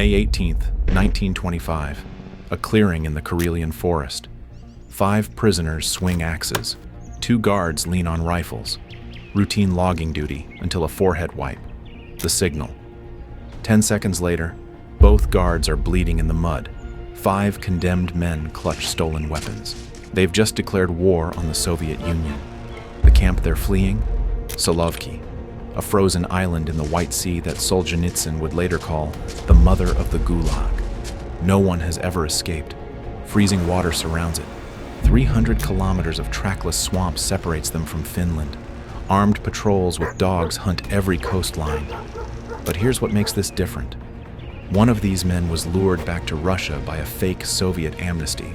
May 18, 1925, a clearing in the Karelian forest. 5 prisoners swing axes. 2 guards lean on rifles. Routine logging duty until a forehead wipe. The signal. 10 seconds later, both guards are bleeding in the mud. 5 condemned men clutch stolen weapons. They've just declared war on the Soviet Union. The camp they're fleeing? Solovki, a frozen island in the White Sea that Solzhenitsyn would later call the mother of the Gulag. No one has ever escaped. Freezing water surrounds it. 300 kilometers of trackless swamp separates them from Finland. Armed patrols with dogs hunt every coastline. But here's what makes this different. One of these men was lured back to Russia by a fake Soviet amnesty.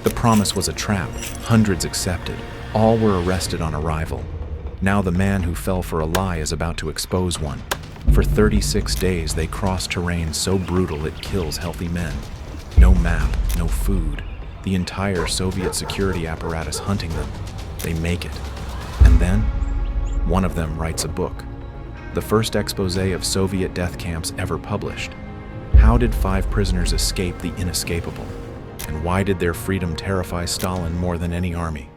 The promise was a trap. Hundreds accepted. All were arrested on arrival. Now the man who fell for a lie is about to expose one. For 36 days, they cross terrain so brutal it kills healthy men. No map, no food. The entire Soviet security apparatus hunting them. They make it. And then, one of them writes a book. The first exposé of Soviet death camps ever published. How did 5 prisoners escape the inescapable? And why did their freedom terrify Stalin more than any army?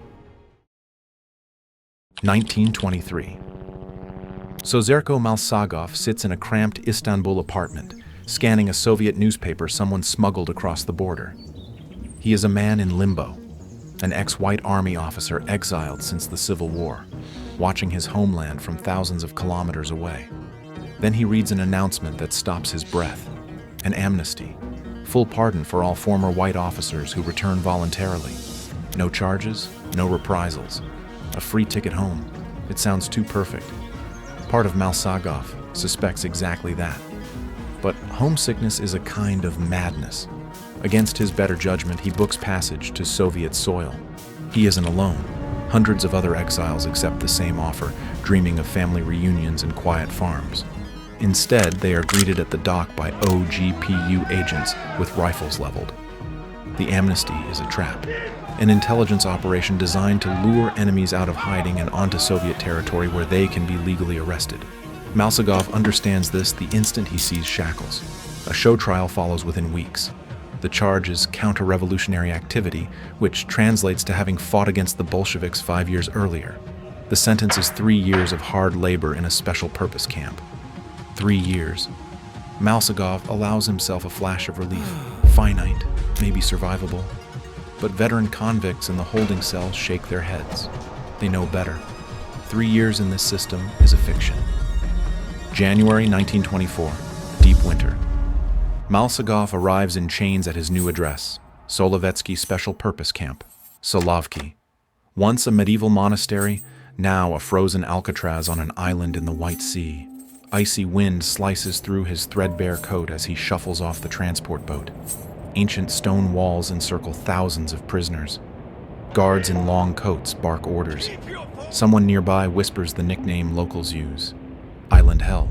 1923. Sozerko Malsagov sits in a cramped Istanbul apartment, scanning a Soviet newspaper someone smuggled across the border. He is a man in limbo, an ex-White Army officer exiled since the Civil War, watching his homeland from thousands of kilometers away. Then he reads an announcement that stops his breath. An amnesty, full pardon for all former white officers who return voluntarily. No charges, no reprisals. A free ticket home. It sounds too perfect. Part of Malsagov suspects exactly that. But homesickness is a kind of madness. Against his better judgment, he books passage to Soviet soil. He isn't alone. Hundreds of other exiles accept the same offer, dreaming of family reunions and quiet farms. Instead, they are greeted at the dock by OGPU agents with rifles leveled. The amnesty is a trap, an intelligence operation designed to lure enemies out of hiding and onto Soviet territory where they can be legally arrested. Malsagov understands this the instant he sees shackles. A show trial follows within weeks. The charge is counter-revolutionary activity, which translates to having fought against the Bolsheviks 5 years earlier. The sentence is 3 years of hard labor in a special purpose camp. 3 years. Malsagov allows himself a flash of relief. Finite, maybe survivable. But veteran convicts in the holding cell shake their heads. They know better. 3 years in this system is a fiction. January 1924, deep winter. Malsagov arrives in chains at his new address, Solovetsky Special Purpose Camp, Solovki. Once a medieval monastery, now a frozen Alcatraz on an island in the White Sea. Icy wind slices through his threadbare coat as he shuffles off the transport boat. Ancient stone walls encircle thousands of prisoners. Guards in long coats bark orders. Someone nearby whispers the nickname locals use, Island Hell.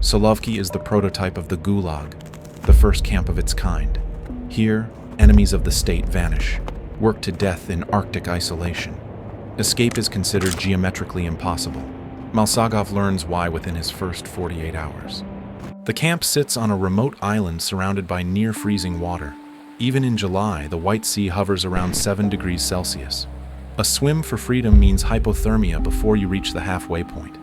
Solovki is the prototype of the Gulag, the first camp of its kind. Here, enemies of the state vanish, worked to death in Arctic isolation. Escape is considered geometrically impossible. Malsagov learns why within his first 48 hours. The camp sits on a remote island surrounded by near-freezing water. Even in July, the White Sea hovers around 7 degrees Celsius. A swim for freedom means hypothermia before you reach the halfway point.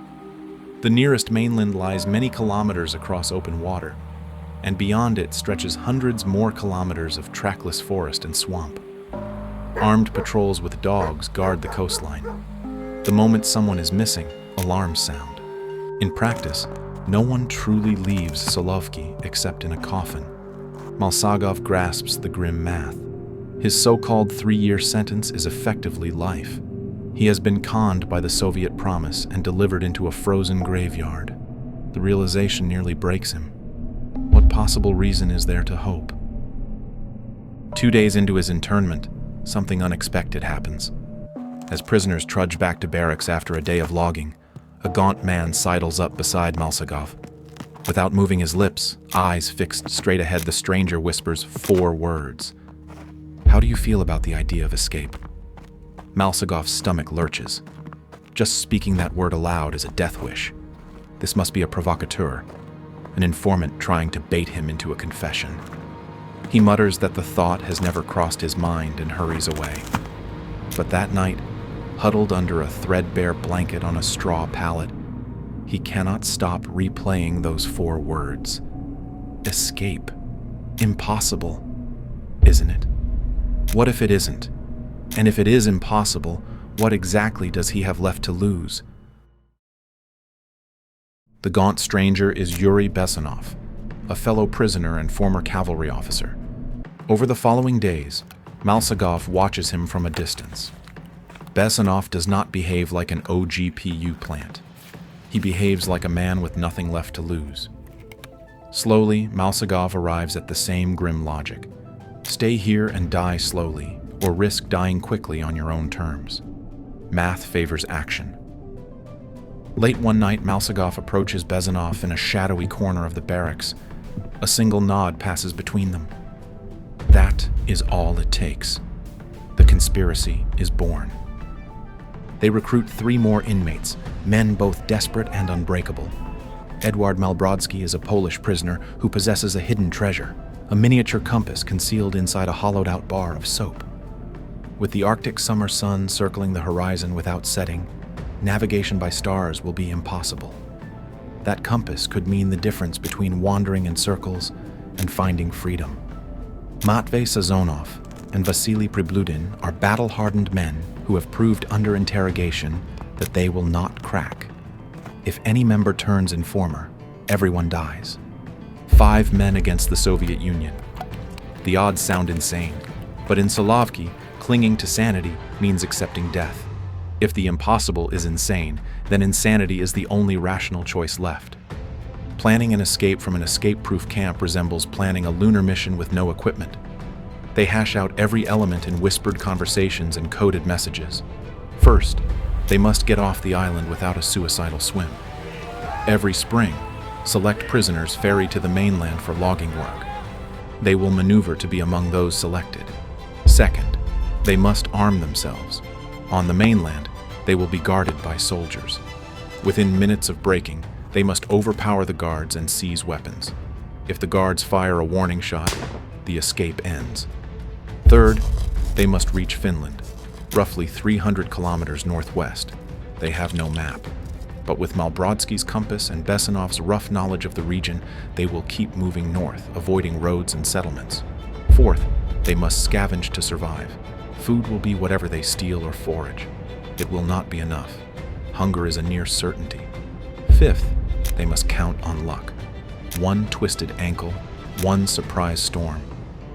The nearest mainland lies many kilometers across open water, and beyond it stretches hundreds more kilometers of trackless forest and swamp. Armed patrols with dogs guard the coastline. The moment someone is missing, alarms sound. In practice, no one truly leaves Solovki except in a coffin. Malsagov grasps the grim math. His so-called 3-year sentence is effectively life. He has been conned by the Soviet promise and delivered into a frozen graveyard. The realization nearly breaks him. What possible reason is there to hope? 2 days into his internment, something unexpected happens. As prisoners trudge back to barracks after a day of logging, a gaunt man sidles up beside Malsagov. Without moving his lips, eyes fixed straight ahead, the stranger whispers 4 words. How do you feel about the idea of escape? Malsagov's stomach lurches. Just speaking that word aloud is a death wish. This must be a provocateur. an informant trying to bait him into a confession. He mutters that the thought has never crossed his mind and hurries away. But that night, huddled under a threadbare blanket on a straw pallet, he cannot stop replaying those 4 words. Escape. Impossible. Isn't it? What if it isn't? And if it is impossible, what exactly does he have left to lose? The gaunt stranger is Yuri Besanov, a fellow prisoner and former cavalry officer. Over the following days, Malsagov watches him from a distance. Besanov does not behave like an OGPU plant. He behaves like a man with nothing left to lose. Slowly, Malsagov arrives at the same grim logic. Stay here and die slowly, or risk dying quickly on your own terms. Math favors action. Late one night, Malsagov approaches Besanov in a shadowy corner of the barracks. A single nod passes between them. That is all it takes. The conspiracy is born. They recruit 3 more inmates, men both desperate and unbreakable. Edward Malbrodsky is a Polish prisoner who possesses a hidden treasure, a miniature compass concealed inside a hollowed-out bar of soap. With the Arctic summer sun circling the horizon without setting, navigation by stars will be impossible. That compass could mean the difference between wandering in circles and finding freedom. Matvey Sazonov and Vasily Pribludin are battle-hardened men who have proved under interrogation that they will not crack. If any member turns informer, everyone dies. 5 men against the Soviet Union. The odds sound insane, but in Solovki, clinging to sanity means accepting death. If the impossible is insane, then insanity is the only rational choice left. Planning an escape from an escape-proof camp resembles planning a lunar mission with no equipment. They hash out every element in whispered conversations and coded messages. First, they must get off the island without a suicidal swim. Every spring, select prisoners ferry to the mainland for logging work. They will maneuver to be among those selected. Second, they must arm themselves. On the mainland, they will be guarded by soldiers. Within minutes of breaking, they must overpower the guards and seize weapons. If the guards fire a warning shot, the escape ends. Third, they must reach Finland, roughly 300 kilometers northwest. They have no map. But with Malbrodsky's compass and Besanov's rough knowledge of the region, they will keep moving north, avoiding roads and settlements. Fourth, they must scavenge to survive. Food will be whatever they steal or forage. It will not be enough. Hunger is a near certainty. Fifth, they must count on luck. One twisted ankle, one surprise storm,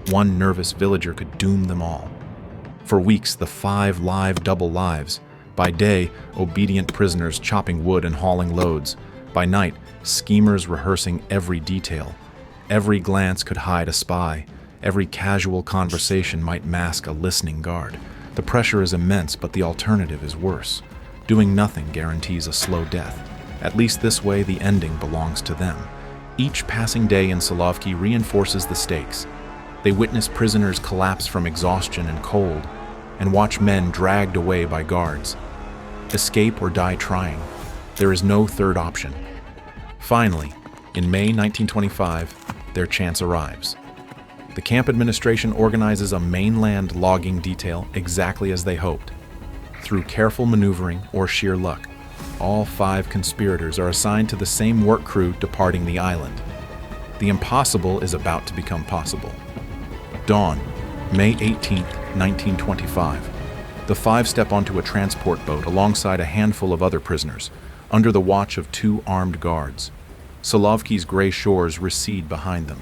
one nervous villager could doom them all. For weeks, the 5 live double lives. By day, obedient prisoners chopping wood and hauling loads. By night, schemers rehearsing every detail. Every glance could hide a spy. Every casual conversation might mask a listening guard. The pressure is immense, but the alternative is worse. Doing nothing guarantees a slow death. At least this way, the ending belongs to them. Each passing day in Solovki reinforces the stakes. They witness prisoners collapse from exhaustion and cold, and watch men dragged away by guards. Escape or die trying. There is no third option. Finally, in May 1925, their chance arrives. The camp administration organizes a mainland logging detail exactly as they hoped. Through careful maneuvering or sheer luck, all 5 conspirators are assigned to the same work crew departing the island. The impossible is about to become possible. Dawn, May 18, 1925. The 5 step onto a transport boat alongside a handful of other prisoners, under the watch of 2 armed guards. Solovki's gray shores recede behind them.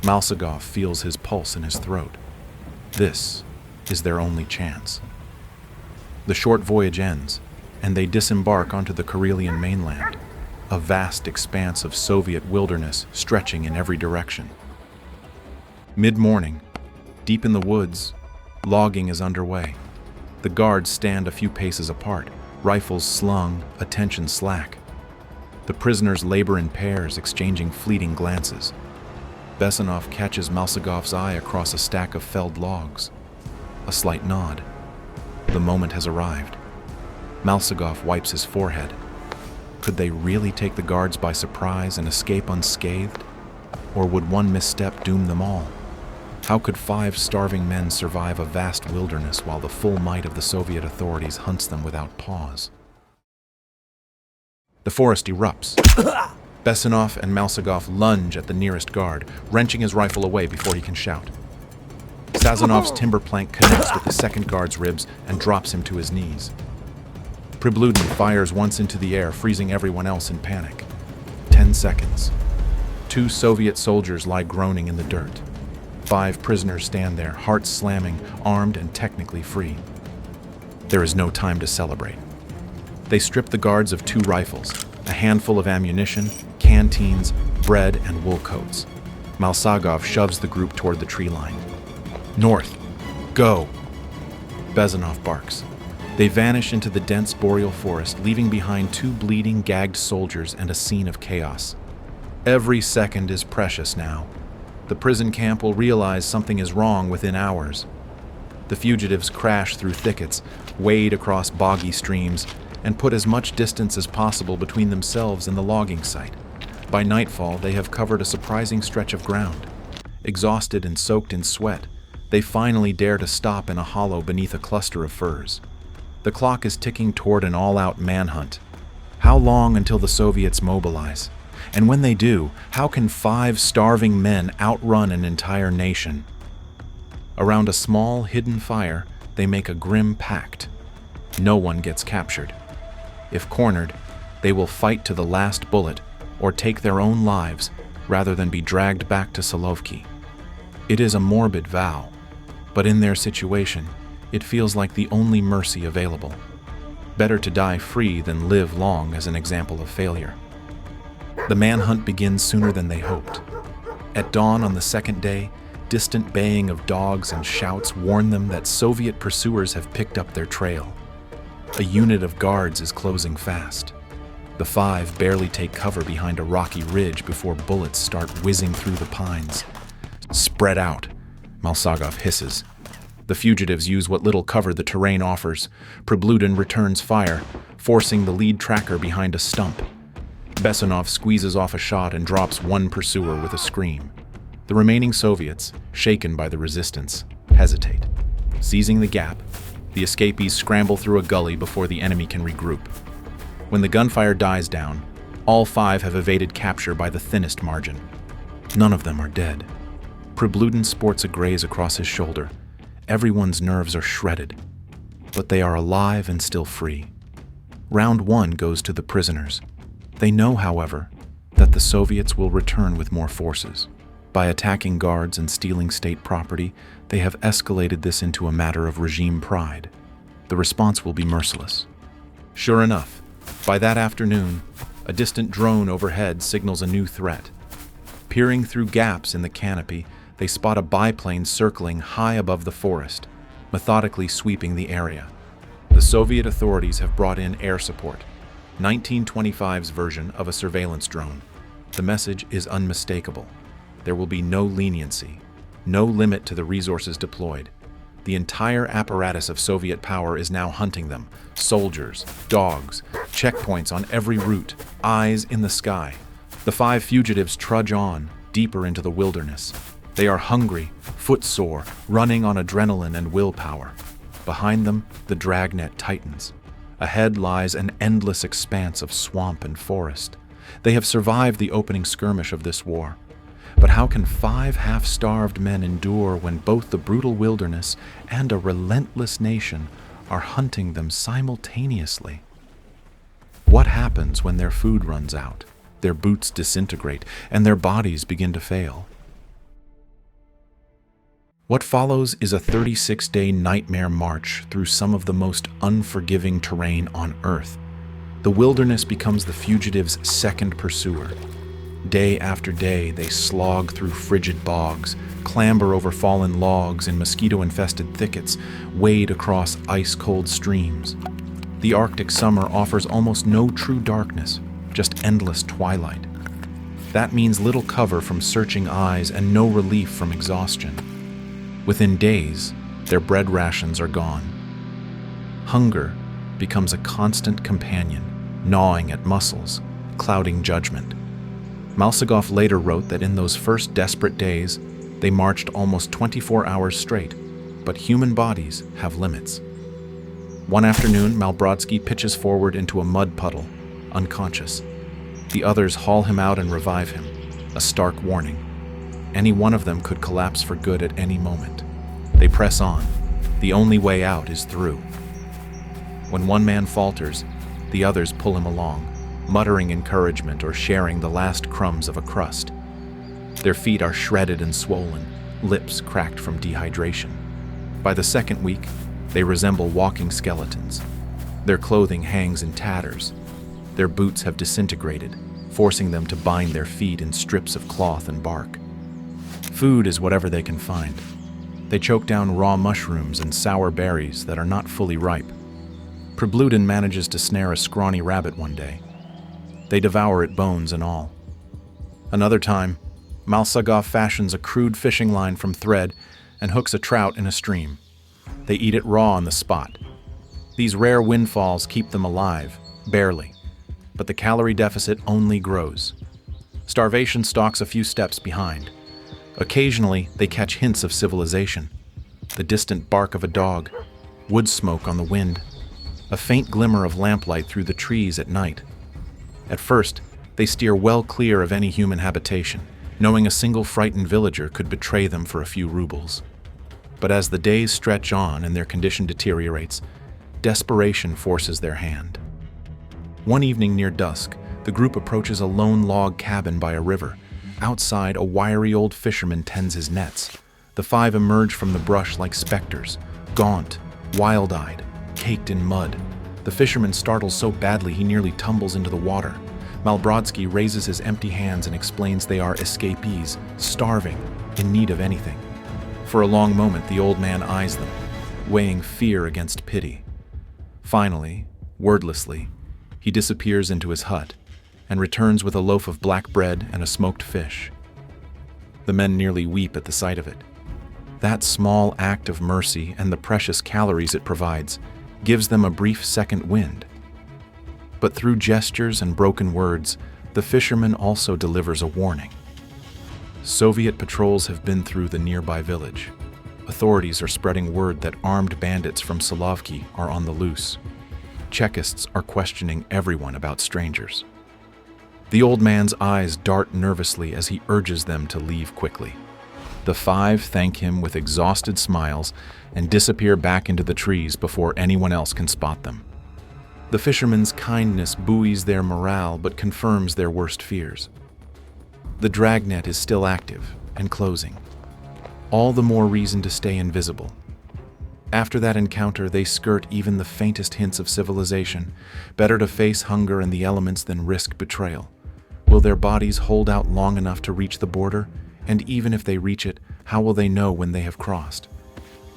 Malsagov feels his pulse in his throat. This is their only chance. The short voyage ends, and they disembark onto the Karelian mainland, a vast expanse of Soviet wilderness stretching in every direction. Mid-morning, deep in the woods, logging is underway. The guards stand a few paces apart, rifles slung, attention slack. The prisoners labor in pairs, exchanging fleeting glances. Besanov catches Malsagov's eye across a stack of felled logs. A slight nod. The moment has arrived. Malsagov wipes his forehead. Could they really take the guards by surprise and escape unscathed? Or would one misstep doom them all? How could 5 starving men survive a vast wilderness while the full might of the Soviet authorities hunts them without pause? The forest erupts. Besanov and Malsagov lunge at the nearest guard, wrenching his rifle away before he can shout. Sazanov's timber plank connects with the second guard's ribs and drops him to his knees. Pribludin fires once into the air, freezing everyone else in panic. 10 seconds. 2 Soviet soldiers lie groaning in the dirt. 5 prisoners stand there, hearts slamming, armed and technically free. There is no time to celebrate. They strip the guards of 2 rifles, a handful of ammunition, canteens, bread, and wool coats. Malsagov shoves the group toward the tree line. North! Go! Besanov barks. They vanish into the dense boreal forest, leaving behind 2 bleeding, gagged soldiers and a scene of chaos. Every second is precious now. The prison camp will realize something is wrong within hours. The fugitives crash through thickets, wade across boggy streams, and put as much distance as possible between themselves and the logging site. By nightfall, they have covered a surprising stretch of ground. Exhausted and soaked in sweat, they finally dare to stop in a hollow beneath a cluster of firs. The clock is ticking toward an all-out manhunt. How long until the Soviets mobilize? And when they do, how can 5 starving men outrun an entire nation? Around a small, hidden fire, they make a grim pact. No one gets captured. If cornered, they will fight to the last bullet or take their own lives rather than be dragged back to Solovki. It is a morbid vow, but in their situation, it feels like the only mercy available. Better to die free than live long as an example of failure. The manhunt begins sooner than they hoped. At dawn on the second day, distant baying of dogs and shouts warn them that Soviet pursuers have picked up their trail. A unit of guards is closing fast. The 5 barely take cover behind a rocky ridge before bullets start whizzing through the pines. Spread out, Malsagov hisses. The fugitives use what little cover the terrain offers. Pribludin returns fire, forcing the lead tracker behind a stump. Besanov squeezes off a shot and drops 1 pursuer with a scream. The remaining Soviets, shaken by the resistance, hesitate. Seizing the gap, the escapees scramble through a gully before the enemy can regroup. When the gunfire dies down, all 5 have evaded capture by the thinnest margin. None of them are dead. Pribludin sports a graze across his shoulder. Everyone's nerves are shredded, but they are alive and still free. Round 1 goes to the prisoners. They know, however, that the Soviets will return with more forces. By attacking guards and stealing state property, they have escalated this into a matter of regime pride. The response will be merciless. Sure enough, by that afternoon, a distant drone overhead signals a new threat. Peering through gaps in the canopy, they spot a biplane circling high above the forest, methodically sweeping the area. The Soviet authorities have brought in air support, 1925's version of a surveillance drone. The message is unmistakable. There will be no leniency, no limit to the resources deployed. The entire apparatus of Soviet power is now hunting them. Soldiers, dogs, checkpoints on every route, eyes in the sky. The 5 fugitives trudge on, deeper into the wilderness. They are hungry, footsore, running on adrenaline and willpower. Behind them, the dragnet tightens. Ahead lies an endless expanse of swamp and forest. They have survived the opening skirmish of this war. But how can 5 half-starved men endure when both the brutal wilderness and a relentless nation are hunting them simultaneously? What happens when their food runs out, their boots disintegrate, and their bodies begin to fail? What follows is a 36-day nightmare march through some of the most unforgiving terrain on Earth. The wilderness becomes the fugitives' second pursuer. Day after day, they slog through frigid bogs, clamber over fallen logs in mosquito-infested thickets, wade across ice-cold streams. The Arctic summer offers almost no true darkness, just endless twilight. That means little cover from searching eyes and no relief from exhaustion. Within days, their bread rations are gone. Hunger becomes a constant companion, gnawing at muscles, clouding judgment. Malsagov later wrote that in those first desperate days, they marched almost 24 hours straight, but human bodies have limits. One afternoon, Malbrodsky pitches forward into a mud puddle, unconscious. The others haul him out and revive him, a stark warning. Any one of them could collapse for good at any moment. They press on. The only way out is through. When one man falters, the others pull him along, muttering encouragement or sharing the last crumbs of a crust. Their feet are shredded and swollen, lips cracked from dehydration. By the second week, they resemble walking skeletons. Their clothing hangs in tatters. Their boots have disintegrated, forcing them to bind their feet in strips of cloth and bark. Food is whatever they can find. They choke down raw mushrooms and sour berries that are not fully ripe. Prebludin manages to snare a scrawny rabbit one day. They devour it, bones and all. Another time, Malsagov fashions a crude fishing line from thread and hooks a trout in a stream. They eat it raw on the spot. These rare windfalls keep them alive, barely, but the calorie deficit only grows. Starvation stalks a few steps behind. Occasionally, they catch hints of civilization. The distant bark of a dog, wood smoke on the wind, a faint glimmer of lamplight through the trees at night. At first, they steer well clear of any human habitation, knowing a single frightened villager could betray them for a few rubles. But as the days stretch on and their condition deteriorates, desperation forces their hand. One evening near dusk, the group approaches a lone log cabin by a river. Outside, a wiry old fisherman tends his nets. The five emerge from the brush like specters, gaunt, wild-eyed, caked in mud. The fisherman startles so badly he nearly tumbles into the water. Malbrodsky raises his empty hands and explains they are escapees, starving, in need of anything. For a long moment, the old man eyes them, weighing fear against pity. Finally, wordlessly, he disappears into his hut and returns with a loaf of black bread and a smoked fish. The men nearly weep at the sight of it. That small act of mercy and the precious calories it provides gives them a brief second wind. But through gestures and broken words, the fisherman also delivers a warning. Soviet patrols have been through the nearby village. Authorities are spreading word that armed bandits from Solovki are on the loose. Chekists are questioning everyone about strangers. The old man's eyes dart nervously as he urges them to leave quickly. The five thank him with exhausted smiles and disappear back into the trees before anyone else can spot them. The fisherman's kindness buoys their morale but confirms their worst fears. The dragnet is still active and closing. All the more reason to stay invisible. After that encounter, they skirt even the faintest hints of civilization. Better to face hunger and the elements than risk betrayal. Will their bodies hold out long enough to reach the border? And even if they reach it, how will they know when they have crossed?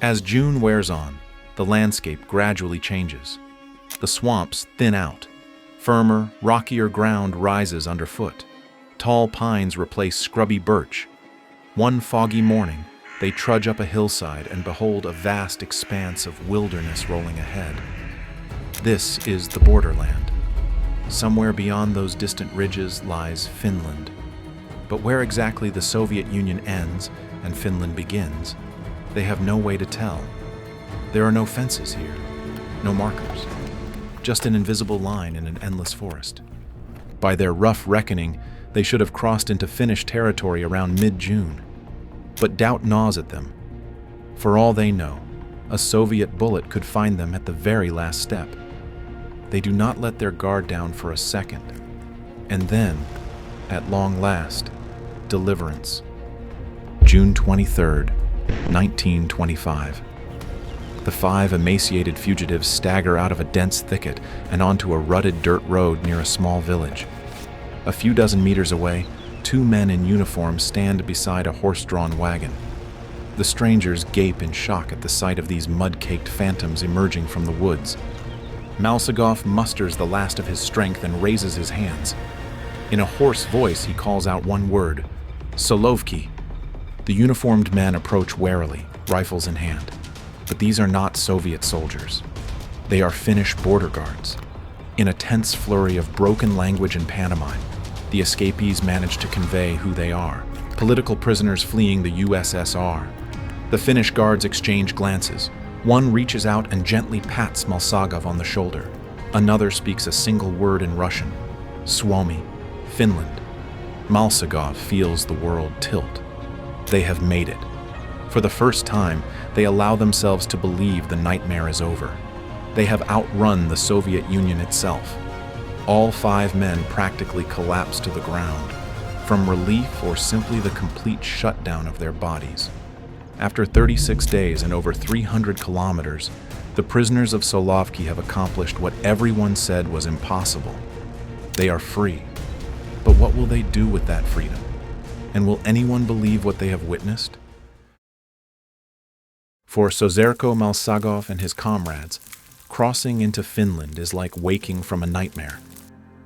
As June wears on, the landscape gradually changes. The swamps thin out. Firmer, rockier ground rises underfoot. Tall pines replace scrubby birch. One foggy morning, they trudge up a hillside and behold a vast expanse of wilderness rolling ahead. This is the borderland. Somewhere beyond those distant ridges lies Finland. But where exactly the Soviet Union ends and Finland begins, they have no way to tell. There are no fences here, no markers, just an invisible line in an endless forest. By their rough reckoning, they should have crossed into Finnish territory around mid-June. But doubt gnaws at them. For all they know, a Soviet bullet could find them at the very last step. They do not let their guard down for a second. And then, at long last, deliverance. June 23rd, 1925. The five emaciated fugitives stagger out of a dense thicket and onto a rutted dirt road near a small village. A few dozen meters away, two men in uniform stand beside a horse-drawn wagon. The strangers gape in shock at the sight of these mud-caked phantoms emerging from the woods. Malsagov musters the last of his strength and raises his hands. In a hoarse voice, he calls out one word, Solovki. The uniformed men approach warily, rifles in hand. But these are not Soviet soldiers. They are Finnish border guards. In a tense flurry of broken language and pantomime, the escapees manage to convey who they are. Political prisoners fleeing the USSR. The Finnish guards exchange glances. One reaches out and gently pats Malsagov on the shoulder. Another speaks a single word in Russian. Suomi, Finland. Malsagov feels the world tilt. They have made it. For the first time, they allow themselves to believe the nightmare is over. They have outrun the Soviet Union itself. All 5 men practically collapse to the ground, from relief or simply the complete shutdown of their bodies. After 36 days and over 300 kilometers, the prisoners of Solovki have accomplished what everyone said was impossible. They are free. But what will they do with that freedom? And will anyone believe what they have witnessed? For Sozerko Malsagov and his comrades, crossing into Finland is like waking from a nightmare.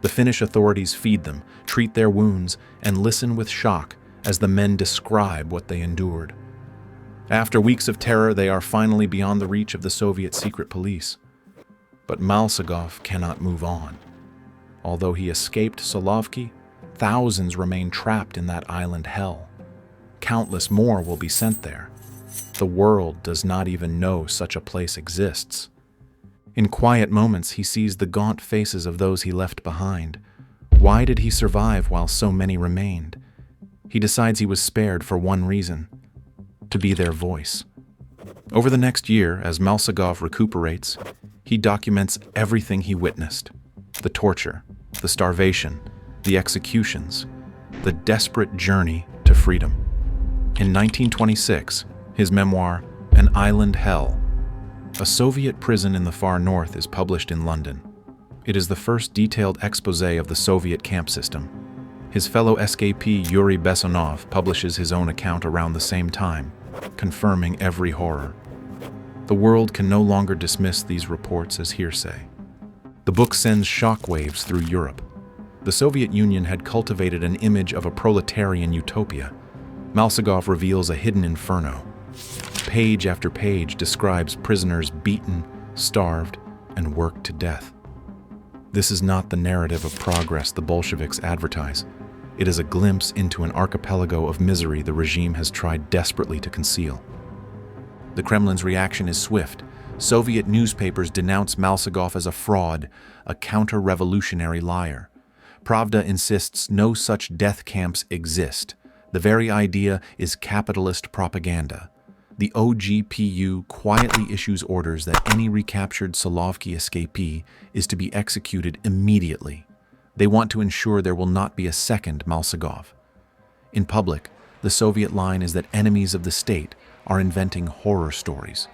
The Finnish authorities feed them, treat their wounds, and listen with shock as the men describe what they endured. After weeks of terror, they are finally beyond the reach of the Soviet secret police. But Malsagov cannot move on. Although he escaped Solovki, thousands remain trapped in that island hell. Countless more will be sent there. The world does not even know such a place exists. In quiet moments, he sees the gaunt faces of those he left behind. Why did he survive while so many remained? He decides he was spared for one reason: to be their voice. Over the next year, as Malsagov recuperates, he documents everything he witnessed: the torture, the starvation, the executions, the desperate journey to freedom. In 1926, his memoir, An Island Hell, a Soviet prison in the far north, is published in London. It is the first detailed exposé of the Soviet camp system. His fellow escapee Yuri Bessonov publishes his own account around the same time, confirming every horror. The world can no longer dismiss these reports as hearsay. The book sends shockwaves through Europe. The Soviet Union had cultivated an image of a proletarian utopia. Malsagov reveals a hidden inferno. Page after page describes prisoners beaten, starved, and worked to death. This is not the narrative of progress the Bolsheviks advertise. It is a glimpse into an archipelago of misery the regime has tried desperately to conceal. The Kremlin's reaction is swift. Soviet newspapers denounce Malsagov as a fraud, a counter-revolutionary liar. Pravda insists no such death camps exist. The very idea is capitalist propaganda. The OGPU quietly issues orders that any recaptured Solovki escapee is to be executed immediately. They want to ensure there will not be a second Malsagov. In public, the Soviet line is that enemies of the state are inventing horror stories.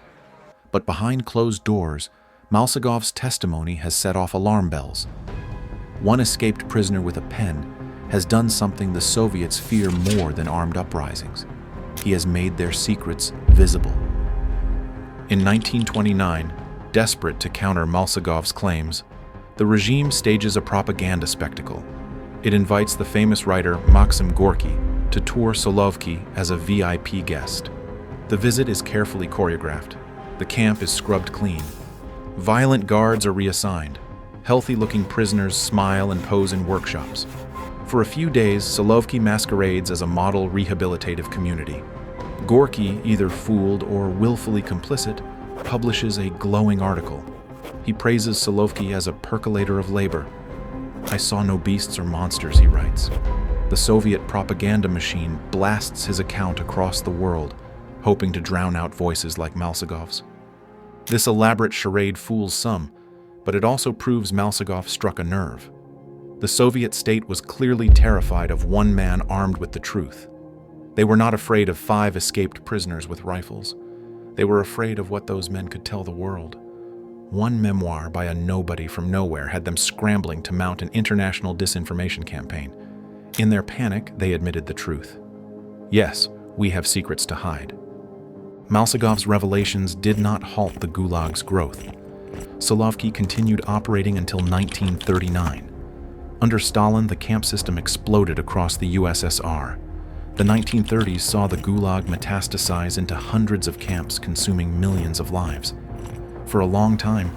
But behind closed doors, Malsagov's testimony has set off alarm bells. One escaped prisoner with a pen has done something the Soviets fear more than armed uprisings. He has made their secrets visible. In 1929, desperate to counter Malsagov's claims, the regime stages a propaganda spectacle. It invites the famous writer Maxim Gorky to tour Solovki as a VIP guest. The visit is carefully choreographed. The camp is scrubbed clean. Violent guards are reassigned. Healthy-looking prisoners smile and pose in workshops. For a few days, Solovki masquerades as a model rehabilitative community. Gorky, either fooled or willfully complicit, publishes a glowing article. He praises Solovki as a percolator of labor. "I saw no beasts or monsters," he writes. The Soviet propaganda machine blasts his account across the world, hoping to drown out voices like Malsagov's. This elaborate charade fools some, but it also proves Malsagov struck a nerve. The Soviet state was clearly terrified of one man armed with the truth. They were not afraid of 5 escaped prisoners with rifles. They were afraid of what those men could tell the world. One memoir by a nobody from nowhere had them scrambling to mount an international disinformation campaign. In their panic, they admitted the truth. Yes, we have secrets to hide. Malsagov's revelations did not halt the Gulag's growth. Solovki continued operating until 1939. Under Stalin, the camp system exploded across the USSR. The 1930s saw the Gulag metastasize into hundreds of camps, consuming millions of lives. For a long time,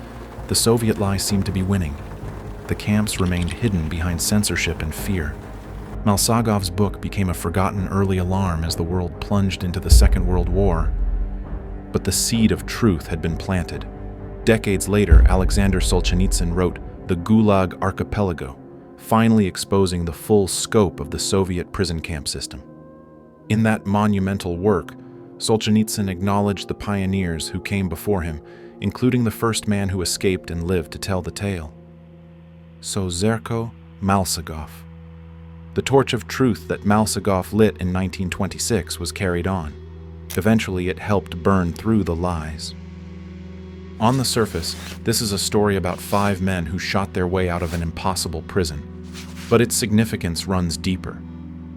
the Soviet lie seemed to be winning. the camps remained hidden behind censorship and fear. Malsagov's book became a forgotten early alarm as the world plunged into the Second World War. But the seed of truth had been planted. Decades later, Alexander Solzhenitsyn wrote The Gulag Archipelago, finally exposing the full scope of the Soviet prison camp system. In that monumental work, Solzhenitsyn acknowledged the pioneers who came before him, including the first man who escaped and lived to tell the tale. Sozerko Malsagov. The torch of truth that Malsagov lit in 1926 was carried on. Eventually, it helped burn through the lies. On the surface, this is a story about 5 men who shot their way out of an impossible prison. But its significance runs deeper.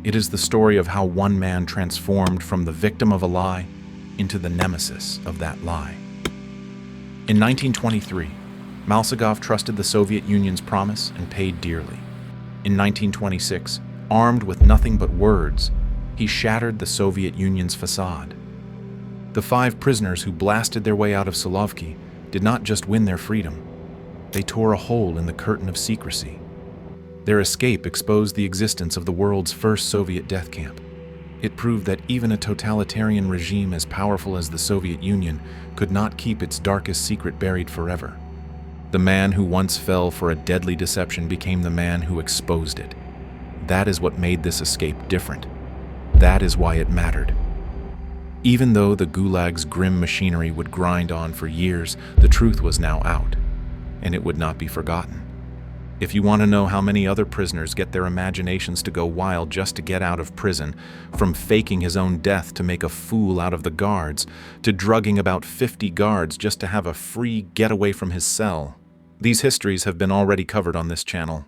It is the story of how one man transformed from the victim of a lie into the nemesis of that lie. In 1923, Malsagov trusted the Soviet Union's promise and paid dearly. In 1926, armed with nothing but words, he shattered the Soviet Union's facade. The 5 prisoners who blasted their way out of Solovki did not just win their freedom, they tore a hole in the curtain of secrecy. Their escape exposed the existence of the world's first Soviet death camp. It proved that even a totalitarian regime as powerful as the Soviet Union could not keep its darkest secret buried forever. The man who once fell for a deadly deception became the man who exposed it. That is what made this escape different. That is why it mattered. Even though the Gulag's grim machinery would grind on for years, the truth was now out, and it would not be forgotten. If you want to know how many other prisoners get their imaginations to go wild just to get out of prison, from faking his own death to make a fool out of the guards, to drugging about 50 guards just to have a free getaway from his cell, these histories have been already covered on this channel.